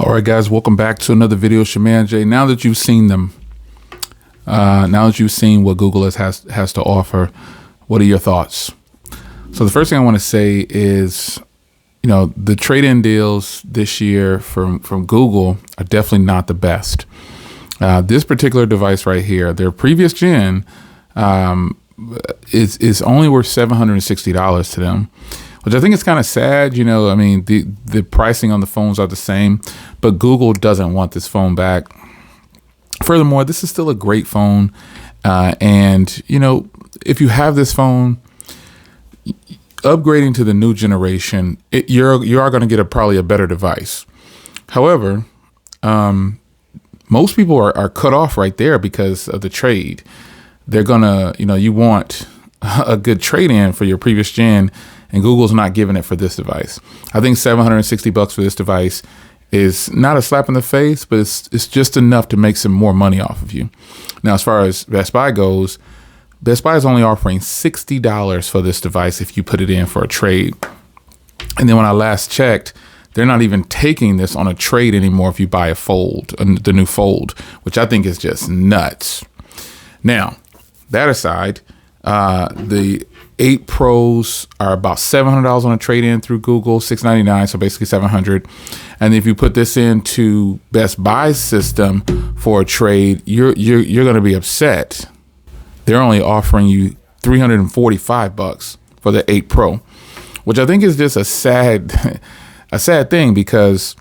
All right, guys, welcome back to another video. Shaman J. Now that you've seen them, now that you've seen what Google has to offer, what are your thoughts? So the first thing I want to say is, the trade-in deals this year from Google are definitely not the best. This particular device right here, their previous gen, is only worth $760 to them, which I think is kind of sad. The pricing on the phones are the same, but Google doesn't want this phone back. Furthermore, this is still a great phone. And if you have this phone, upgrading to the new generation, you are going to get probably a better device. However, most people are cut off right there because of the trade. They're gonna, you want a good trade-in for your previous gen, and Google's not giving it for this device. I think $760 for this device is not a slap in the face, but it's just enough to make some more money off of you. Now, as far as Best Buy goes, Best Buy is only offering $60 for this device if you put it in for a trade. And then when I last checked, they're not even taking this on a trade anymore if you buy a Fold, the new Fold, which I think is just nuts. Now, that aside, the 8 Pros are about $700 on a trade-in through Google, $699, so basically $700. And if you put this into Best Buy's system for a trade, you're going to be upset. They're only offering you $345 for the 8 Pro, which I think is just a sad thing, because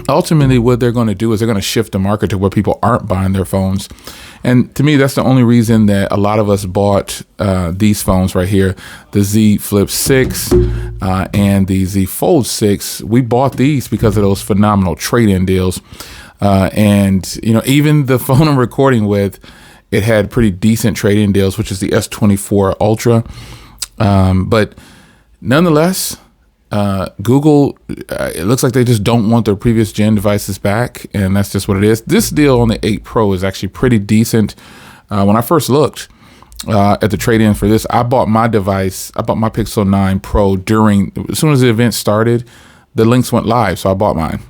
ultimately what they're going to do is they're going to shift the market to where people aren't buying their phones. And to me, that's the only reason that a lot of us bought these phones right here, the Z Flip 6 and the Z Fold 6. We bought these because of those phenomenal trade-in deals. And even the phone I'm recording with, it had pretty decent trade-in deals, which is the S24 Ultra. But nonetheless, Google, it looks like they just don't want their previous gen devices back, and that's just what it is. This deal on the 8 Pro is actually pretty decent. When I first looked at the trade-in for this, I bought my Pixel 9 Pro as soon as the event started, the links went live, so I bought mine.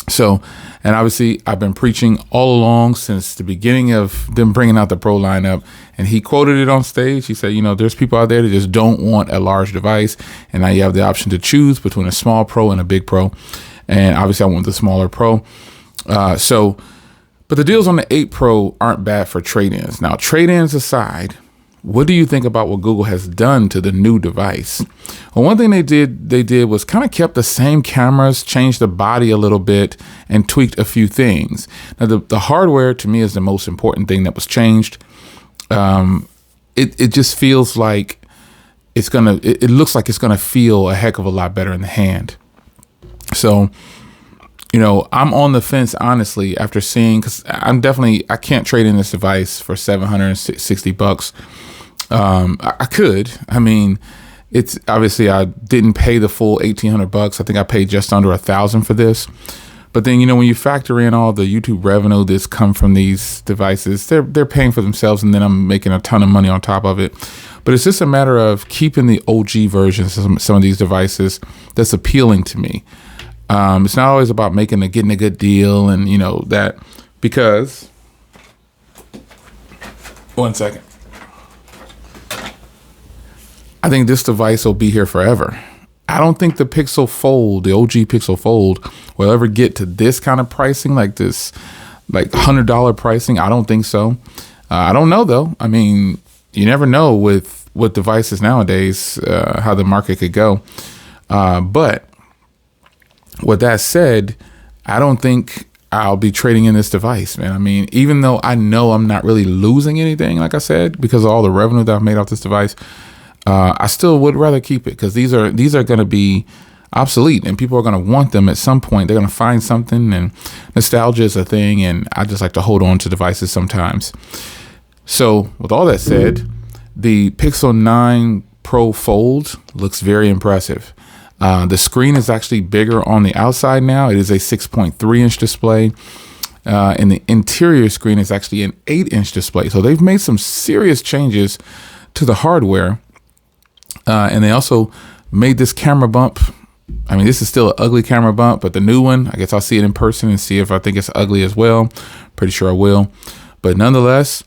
So, and obviously I've been preaching all along since the beginning of them bringing out the Pro lineup, and he quoted it on stage. He said, there's people out there that just don't want a large device, and now you have the option to choose between a small Pro and a big Pro. And obviously I want the smaller Pro. But the deals on the 8 Pro aren't bad for trade-ins. Now, trade-ins aside, what do you think about what Google has done to the new device? Well, one thing they did was kind of kept the same cameras, changed the body a little bit, and tweaked a few things. Now, the hardware to me is the most important thing that was changed. It just feels like it looks like it's gonna feel a heck of a lot better in the hand. So, I'm on the fence, honestly, after seeing, because I can't trade in this device for $760. I could. It's obviously, I didn't pay the full $1,800. I think I paid just under $1,000 for this. But then, when you factor in all the YouTube revenue that's come from these devices, they're paying for themselves, and then I'm making a ton of money on top of it. But it's just a matter of keeping the OG versions of some of these devices that's appealing to me. It's not always about getting a good deal and, that, because, one second. I think this device will be here forever. I don't think the Pixel Fold, the OG Pixel Fold, will ever get to this kind of pricing, like this, like $100 pricing. I don't think so. I don't know, though. You never know with devices nowadays, how the market could go. But with that said, I don't think I'll be trading in this device, man. Even though I know I'm not really losing anything, like I said, because of all the revenue that I've made off this device, I still would rather keep it, because these are going to be obsolete, and people are going to want them at some point. They're going to find something, and nostalgia is a thing, and I just like to hold on to devices sometimes. So with all that said, the Pixel 9 Pro Fold looks very impressive. The screen is actually bigger on the outside now. It is a 6.3-inch display. And the interior screen is actually an 8-inch display. So they've made some serious changes to the hardware. And they also made this camera bump I mean, this is still an ugly camera bump, but the new one, I guess I'll see it in person and see if I think it's ugly as well. Pretty sure I will. But nonetheless,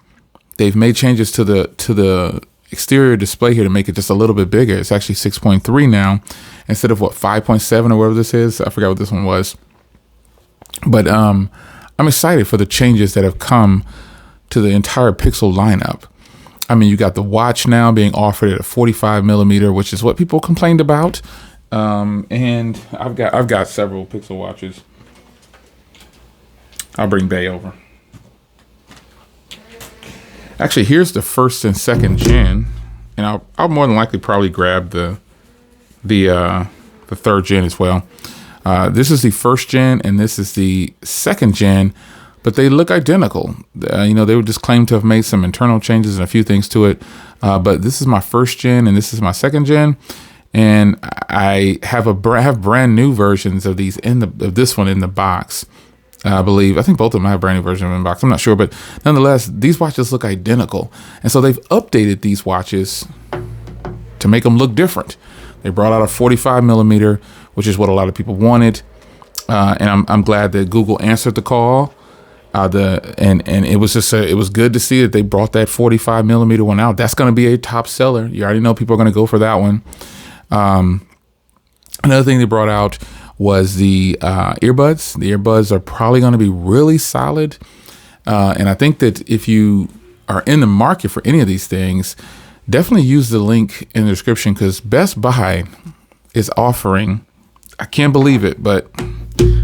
they've made changes to the exterior display here to make it just a little bit bigger. It's actually 6.3 now instead of 5.7 or whatever this is. I forgot what this one was. But I'm excited for the changes that have come to the entire Pixel lineup. I mean, you got the watch now being offered at a 45 millimeter, which is what people complained about. And I've got several Pixel watches. I'll bring Bay over. Actually, here's the first and second gen, and I'll more than likely probably grab the third gen as well. This is the first gen, and this is the second gen, but they look identical. They were just claimed to have made some internal changes and a few things to it. But this is my first gen, and this is my second gen, and I have brand new versions of these of this one in the box. I think both of them have brand new versions of the box. I'm not sure, but nonetheless, these watches look identical. And so they've updated these watches to make them look different. They brought out a 45 millimeter, which is what a lot of people wanted. And I'm glad that Google answered the call. And it was just it was good to see that they brought that 45 millimeter one out. That's going to be a top seller. You already know people are going to go for that one. Another thing they brought out was the earbuds. The earbuds are probably going to be really solid. And I think that if you are in the market for any of these things, definitely use the link in the description, because Best Buy is offering, I can't believe it, but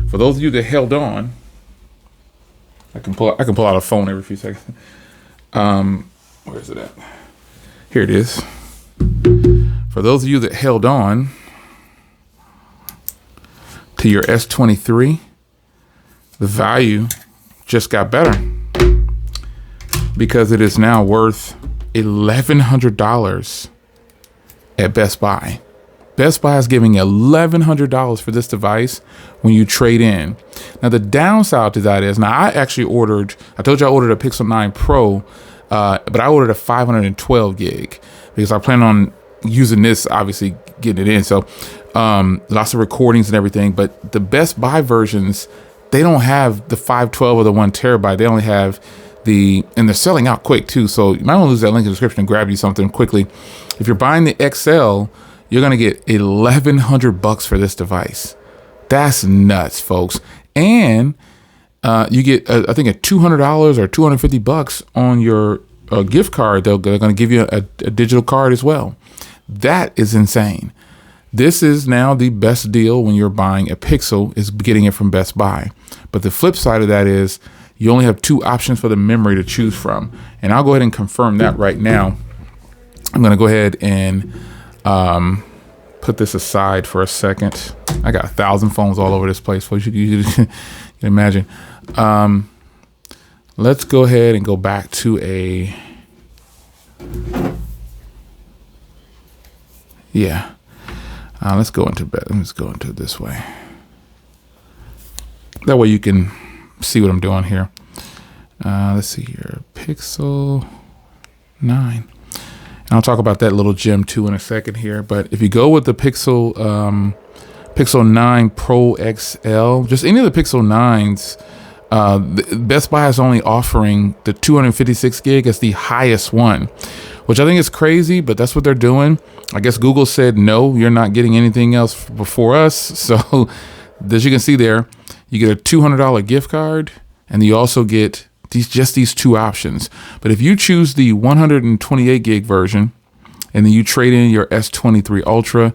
for those of you that held on, I can pull out a phone every few seconds. Where is it at? Here it is. For those of you that held on to your S23, the value just got better because it is now worth $1,100 at Best Buy. Best Buy is giving $1,100 for this device when you trade in. Now, the downside to that is, I told you I ordered a Pixel 9 Pro, but I ordered a 512 gig because I plan on using this, obviously getting it in. So lots of recordings and everything, but the Best Buy versions, they don't have the 512 or the 1 terabyte. They only have and they're selling out quick too. So you might want to lose that link in the description and grab you something quickly. If you're buying the XL, you're going to get $1,100 for this device. That's nuts, folks. And you get, I think, a $200 or $250 on your gift card. They're going to give you a digital card as well. That is insane. This is now the best deal when you're buying a Pixel, is getting it from Best Buy. But the flip side of that is you only have 2 options for the memory to choose from. And I'll go ahead and confirm that right now. I'm going to go ahead and put this aside for a second. I got 1,000 phones all over this place, folks. You can imagine. Let's go ahead and go back to let's go into bed. Let's go into it this way. That way you can see what I'm doing here. Let's see here. Pixel 9. And I'll talk about that little gem too in a second here. But if you go with the Pixel 9 Pro XL, just any of the Pixel 9s, Best Buy is only offering the 256 gig as the highest one, which I think is crazy, but that's what they're doing. I guess Google said, no, you're not getting anything else before us. So as you can see there, you get a $200 gift card, and you also get these 2 options. But if you choose the 128 gig version, and then you trade in your S23 Ultra,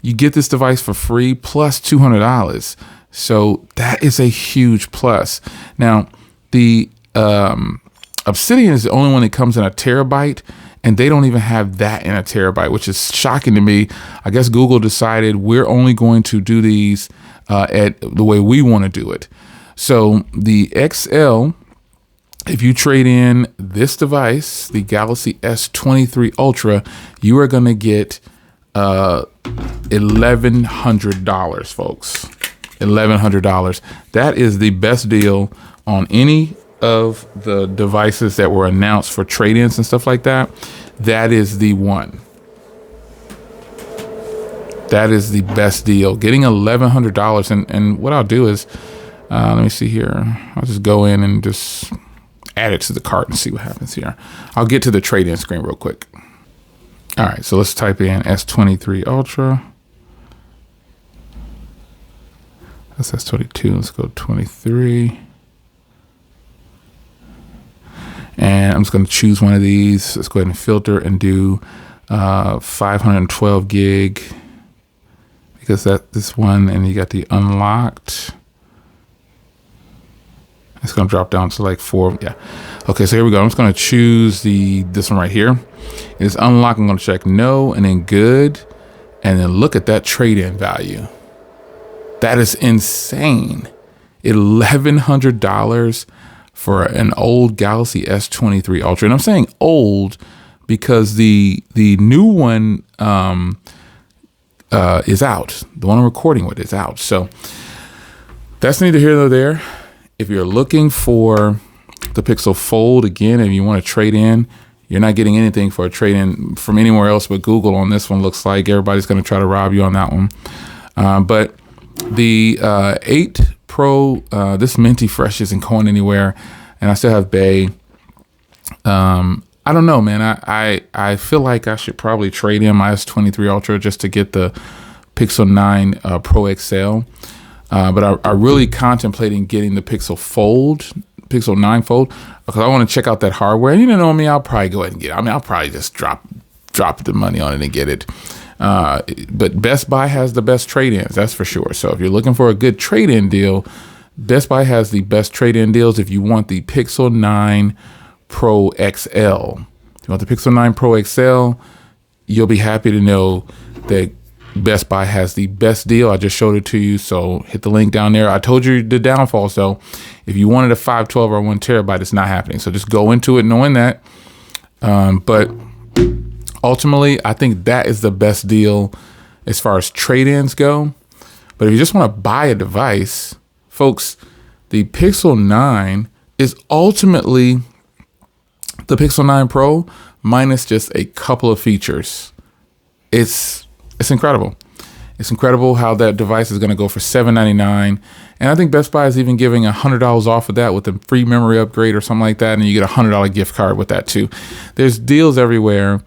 you get this device for free plus $200. So that is a huge plus. Now, the Obsidian is the only one that comes in a terabyte, and they don't even have that in a terabyte, which is shocking to me. I guess Google decided we're only going to do these at the way we want to do it. So the XL, if you trade in this device, the Galaxy S23 Ultra, you are going to get $1,100, folks. $1,100. That is the best deal on any of the devices that were announced for trade-ins and stuff like that. That is the one. That is the best deal. Getting $1,100. And what I'll do is, let me see here. I'll just go in and just add it to the cart and see what happens here. I'll get to the trade-in screen real quick. All right, so let's type in S23 Ultra. That's S22. Let's go 23. And I'm just going to choose one of these. Let's go ahead and filter and do 512 gig, because this one, and you got the unlocked. It's going to drop down to like 4. Yeah. Okay, so here we go. I'm just going to choose this one right here. It's unlocked. I'm going to check no and then good. And then look at that trade-in value. That is insane. $1,100 for an old Galaxy S23 Ultra. And I'm saying old because the new one is out. The one I'm recording with is out. So that's neither here nor there. If you're looking for the Pixel Fold, again, if you want to trade in, you're not getting anything for a trade-in from anywhere else but Google on this one. Looks like everybody's going to try to rob you on that one. But the 8 Pro, this Minty Fresh isn't going anywhere, and I still have Bay. I don't know, man. I feel like I should probably trade in my S23 Ultra just to get the Pixel 9 Pro XL. But I'm really contemplating getting the Pixel 9 Fold, because I want to check out that hardware. And you know me, I'll probably go ahead and get it. I mean, I'll probably just drop the money on it and get it. But Best Buy has the best trade-ins, that's for sure. So if you're looking for a good trade-in deal, Best Buy has the best trade-in deals if you want the Pixel 9 Pro XL. If you want the Pixel 9 Pro XL, you'll be happy to know that Best Buy has the best deal. I just showed it to you, so hit the link down there. I told you the downfall, so if you wanted a 512 or 1 terabyte, it's not happening. So just go into it knowing that. But ultimately, I think that is the best deal as far as trade-ins go. But if you just want to buy a device, folks, the Pixel 9 is ultimately the Pixel 9 Pro minus just a couple of features. It's incredible. It's incredible how that device is going to go for $799. And I think Best Buy is even giving $100 off of that with a free memory upgrade or something like that. And you get a $100 gift card with that too. There's deals everywhere.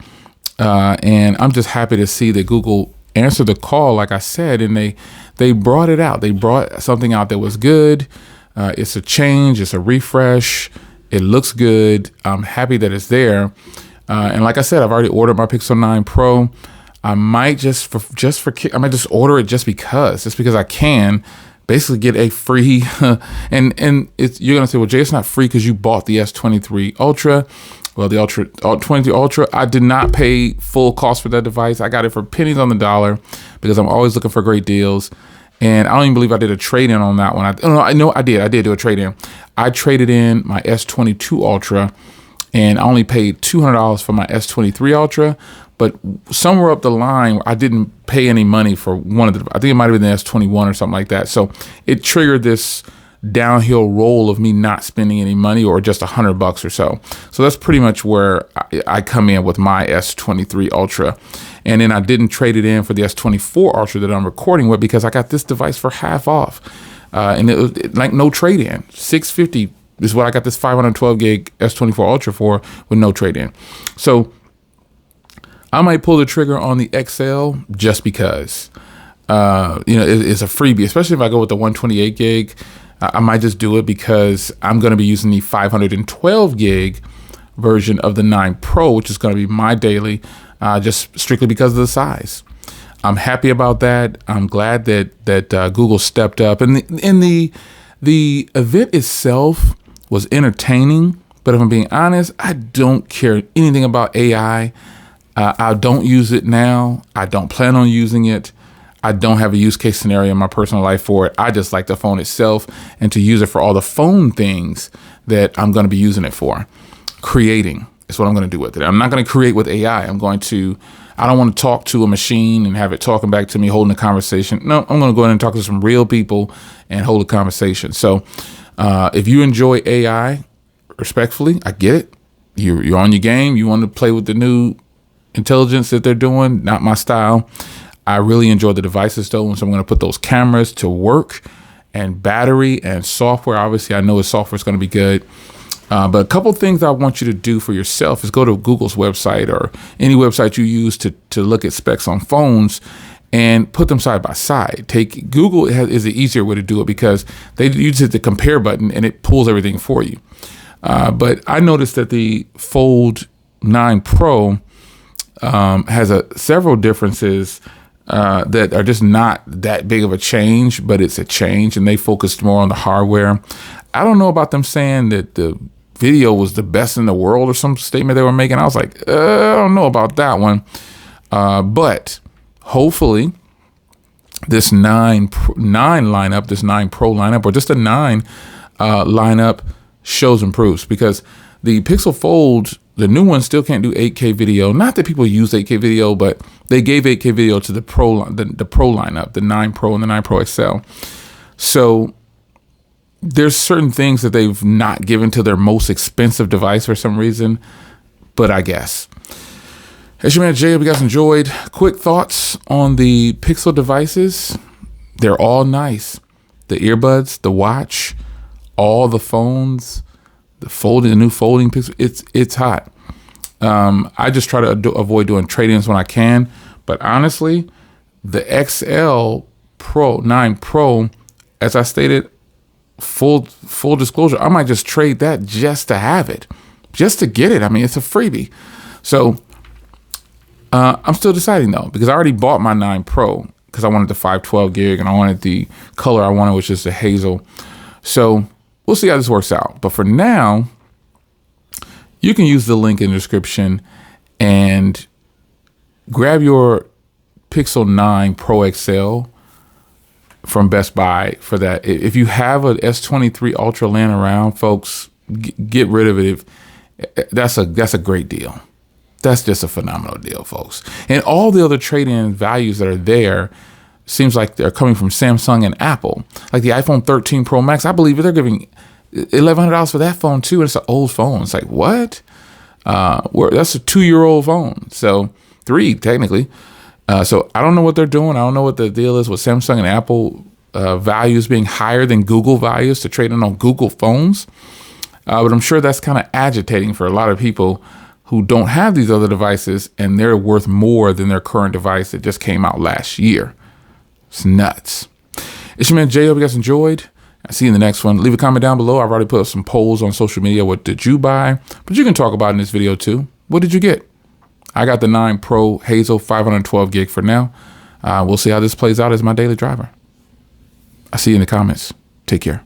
And I'm just happy to see that Google answered the call, like I said, and they brought it out. They brought something out that was good. It's a change. It's a refresh. It looks good. I'm happy that it's there. And like I said, I've already ordered my Pixel 9 Pro. I might I might just order it just because I can basically get a free, and you're gonna say, well, Jay, it's not free because you bought the S23 Ultra. Well, the 23 Ultra, I did not pay full cost for that device. I got it for pennies on the dollar because I'm always looking for great deals. And I don't even believe I did a trade-in on that one. I know I did do a trade-in. I traded in my S22 Ultra, and I only paid $200 for my S23 Ultra. But somewhere up the line, I didn't pay any money for one of the, I think it might have been the S21 or something like that. So it triggered this downhill roll of me not spending any money, or just $100 or so. So that's pretty much where I come in with my S23 Ultra. And then I didn't trade it in for the S24 Ultra that I'm recording with, because I got this device for half off. And it was like no trade-in. $650 is what I got this 512 gig S24 Ultra for, with no trade-in. So I might pull the trigger on the XL just because, it's a freebie, especially if I go with the 128 gig. I might just do it because I'm going to be using the 512 gig version of the 9 Pro, which is going to be my daily, just strictly because of the size. I'm happy about that. I'm glad that Google stepped up, and the event itself was entertaining. But if I'm being honest, I don't care anything about AI. I don't use it now. I don't plan on using it. I don't have a use case scenario in my personal life for it. I just like the phone itself, and to use it for all the phone things that I'm going to be using it for. Creating is what I'm going to do with it. I'm not going to create with AI. I don't want to talk to a machine and have it talking back to me, holding a conversation. No, I'm going to go in and talk to some real people and hold a conversation. So if you enjoy AI, respectfully, I get it. You're on your game. You want to play with the new intelligence that they're doing. Not my style. I really enjoy the devices though, and so I'm going to put those cameras to work, and battery and software. Obviously, I know his software is going to be good. But a couple things I want you to do for yourself is go to Google's website or any website you use to look at specs on phones and put them side by side. Google is the easier way to do it because they use the compare button and it pulls everything for you. But I noticed that the Fold 9 Pro has several differences that are just not that big of a change, but it's a change, and they focused more on the hardware. I don't know about them saying that the video was the best in the world or some statement they were making. I was like, I don't know about that one. But hopefully this 9 lineup, this 9 Pro lineup, or just a 9 lineup shows improves, because the Pixel Fold, the new one, still can't do 8K video. Not that people use 8K video, but they gave 8K video to the Pro lineup, the 9 Pro and the 9 Pro XL. So there's certain things that they've not given to their most expensive device for some reason, but I guess. As your man Jay, hope you guys enjoyed. Quick thoughts on the Pixel devices. They're all nice. The earbuds, the watch, all the phones, the new folding Pixel, it's hot. I just try to avoid doing trade-ins when I can, but honestly, the XL Pro 9 Pro, as I stated, full disclosure, I might just trade that just to have it, just to get it. I mean, it's a freebie. So I'm still deciding though, because I already bought my 9 Pro because I wanted the 512 gig and I wanted the color I wanted, which is the hazel. So we'll see how this works out. But for now, you can use the link in the description and grab your Pixel 9 Pro XL from Best Buy for that. If you have a S23 Ultra laying around, folks, get rid of it. That's a great deal. That's just a phenomenal deal, folks. And all the other trade-in values that are there seems like they're coming from Samsung and Apple. Like the iPhone 13 Pro Max, I believe they're giving $1,100 for that phone too. And it's an old phone. It's like, what? That's a 2-year-old phone. So 3 technically. So I don't know what they're doing. I don't know what the deal is with Samsung and Apple values being higher than Google values to trade in on Google phones. But I'm sure that's kind of agitating for a lot of people who don't have these other devices, and they're worth more than their current device that just came out last year. It's nuts. It's your man Jay. Hope you guys enjoyed. I'll see you in the next one. Leave a comment down below. I've already put up some polls on social media. What did you buy? But you can talk about it in this video too. What did you get? I got the 9 Pro Hazel 512 gig for now. We'll see how this plays out as my daily driver. I'll see you in the comments. Take care.